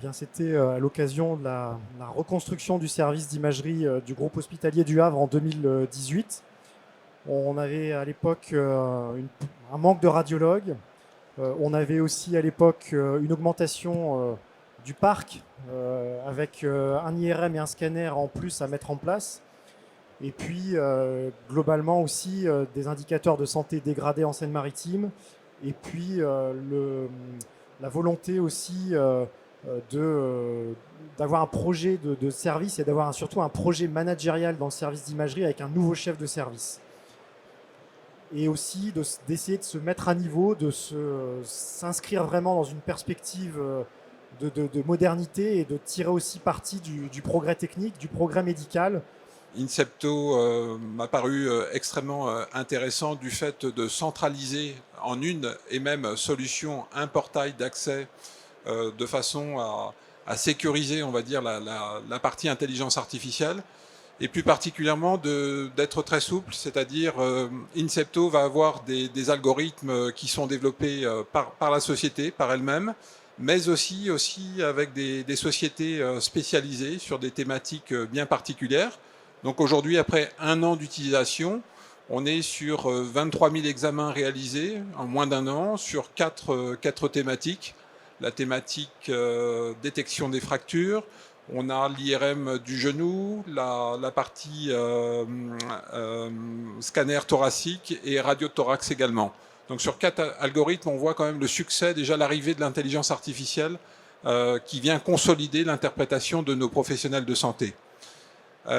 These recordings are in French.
Bien, c'était à l'occasion de la reconstruction du service d'imagerie du groupe hospitalier du Havre en 2018. On avait à l'époque un manque de radiologues. On avait aussi à l'époque une augmentation du parc avec un IRM et un scanner en plus à mettre en place. Et puis globalement aussi des indicateurs de santé dégradés en Seine-Maritime. Et puis la volonté aussi d'avoir un projet de service et d'avoir surtout un projet managérial dans le service d'imagerie avec un nouveau chef de service. Et aussi d'essayer de se mettre à niveau, de s'inscrire vraiment dans une perspective de modernité et de tirer aussi parti du progrès technique, du progrès médical. Incepto m'a paru extrêmement intéressant du fait de centraliser en une et même solution un portail d'accès de façon à sécuriser, on va dire, la partie intelligence artificielle, et plus particulièrement d'être très souple, c'est-à-dire Incepto va avoir des algorithmes qui sont développés par la société, par elle-même, mais aussi avec des sociétés spécialisées sur des thématiques bien particulières. Donc aujourd'hui, après un an d'utilisation, on est sur 23 000 examens réalisés en moins d'un an sur quatre thématiques. La thématique détection des fractures, on a l'IRM du genou, la partie scanner thoracique et radiothorax également. Donc sur 4 algorithmes, on voit quand même le succès, déjà l'arrivée de l'intelligence artificielle qui vient consolider l'interprétation de nos professionnels de santé.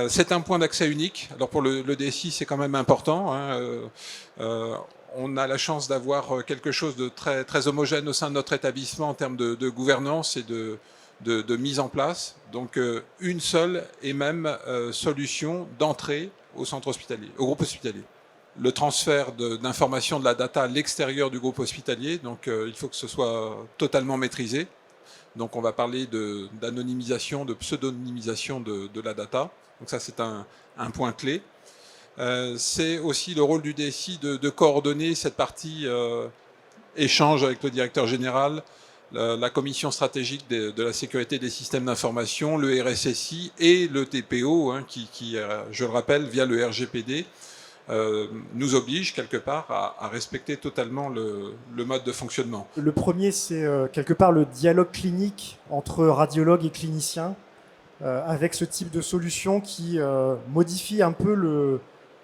C'est un point d'accès unique. Alors pour le DSI, c'est quand même important. On a la chance d'avoir quelque chose de très, très homogène au sein de notre établissement en termes de gouvernance et de mise en place. Donc une seule et même solution d'entrée au centre hospitalier, au groupe hospitalier. Le transfert d'informations de la data à l'extérieur du groupe hospitalier, donc il faut que ce soit totalement maîtrisé. Donc on va parler d'anonymisation, de pseudonymisation de la data. Donc ça c'est un point clé. C'est aussi le rôle du DSI de coordonner cette partie échange avec le directeur général, la commission stratégique de la sécurité des systèmes d'information, le RSSI et le TPO, qui, je le rappelle, via le RGPD, nous oblige quelque part à respecter totalement le mode de fonctionnement. Le premier, c'est quelque part le dialogue clinique entre radiologues et cliniciens, avec ce type de solution qui modifie un peu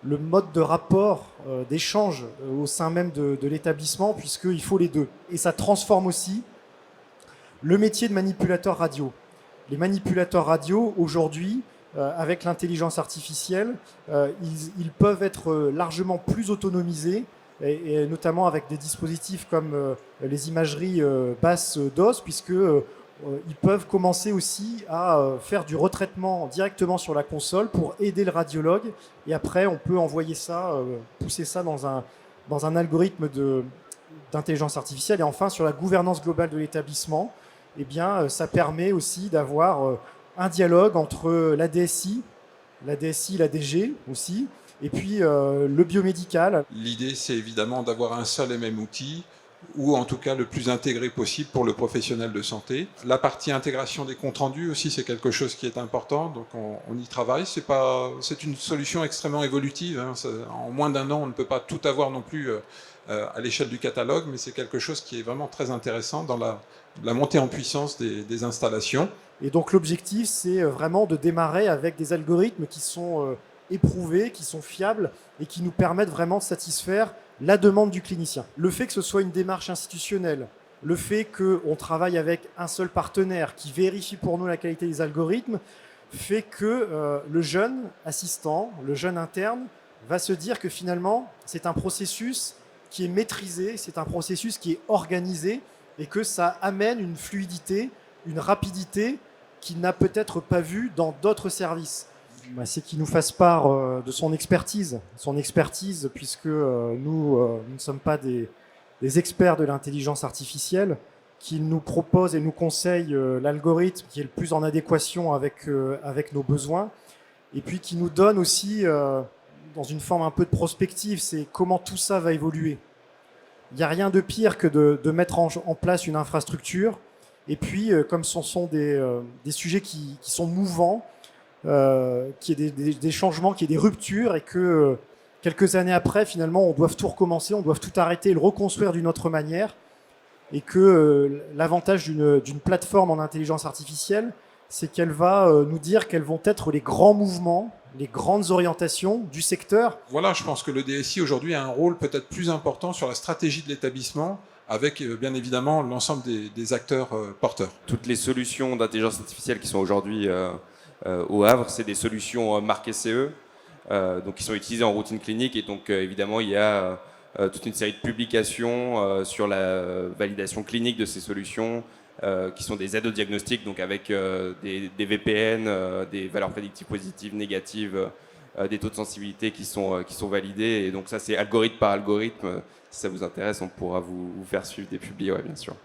le mode de rapport, d'échange au sein même de l'établissement, puisqu'il faut les deux. Et ça transforme aussi le métier de manipulateur radio. Les manipulateurs radio, aujourd'hui, avec l'intelligence artificielle, ils peuvent être largement plus autonomisés, et notamment avec des dispositifs comme les imageries basse dose, puisque ils peuvent commencer aussi à faire du retraitement directement sur la console pour aider le radiologue. Et après, on peut envoyer ça, pousser ça dans un algorithme d'intelligence artificielle. Et enfin, sur la gouvernance globale de l'établissement, eh bien, ça permet aussi d'avoir un dialogue entre la DSI, la DG aussi, et puis le biomédical. L'idée, c'est évidemment d'avoir un seul et même outil, ou en tout cas le plus intégré possible pour le professionnel de santé. La partie intégration des comptes rendus aussi, c'est quelque chose qui est important, donc on y travaille. C'est une solution extrêmement évolutive. En moins d'un an, on ne peut pas tout avoir non plus à l'échelle du catalogue, mais c'est quelque chose qui est vraiment très intéressant dans la montée en puissance des installations. Et donc l'objectif, c'est vraiment de démarrer avec des algorithmes qui sont éprouvés, qui sont fiables et qui nous permettent vraiment de satisfaire la demande du clinicien. Le fait que ce soit une démarche institutionnelle, le fait qu'on travaille avec un seul partenaire qui vérifie pour nous la qualité des algorithmes, fait que le jeune assistant, le jeune interne, va se dire que finalement, c'est un processus qui est maîtrisé, c'est un processus qui est organisé et que ça amène une fluidité, une rapidité qu'il n'a peut-être pas vu dans d'autres services. C'est qu'il nous fasse part de son expertise, puisque nous ne sommes pas des experts de l'intelligence artificielle, qu'il nous propose et nous conseille l'algorithme qui est le plus en adéquation avec nos besoins, et puis qui nous donne aussi, dans une forme un peu de prospective, c'est comment tout ça va évoluer. Il n'y a rien de pire que de mettre en place une infrastructure Et puis, comme ce sont des sujets qui sont mouvants, qu'il y ait des changements, qu'il y ait des ruptures, et que quelques années après, finalement, on doit tout recommencer, on doit tout arrêter et le reconstruire d'une autre manière, et que l'avantage d'une plateforme en intelligence artificielle, c'est qu'elle va nous dire quels vont être les grands mouvements, les grandes orientations du secteur. Voilà, je pense que le DSI aujourd'hui a un rôle peut-être plus important sur la stratégie de l'établissement, avec bien évidemment l'ensemble des acteurs porteurs. Toutes les solutions d'intelligence artificielle qui sont aujourd'hui au Havre, c'est des solutions marquées CE, donc qui sont utilisées en routine clinique, et donc évidemment il y a toute une série de publications sur la validation clinique de ces solutions, qui sont des aides au diagnostic, donc avec des VPN, des valeurs prédictives positives, négatives, des taux de sensibilité qui sont validés. Et donc ça, c'est algorithme par algorithme. Si ça vous intéresse, on pourra vous faire suivre des publis, ouais, bien sûr.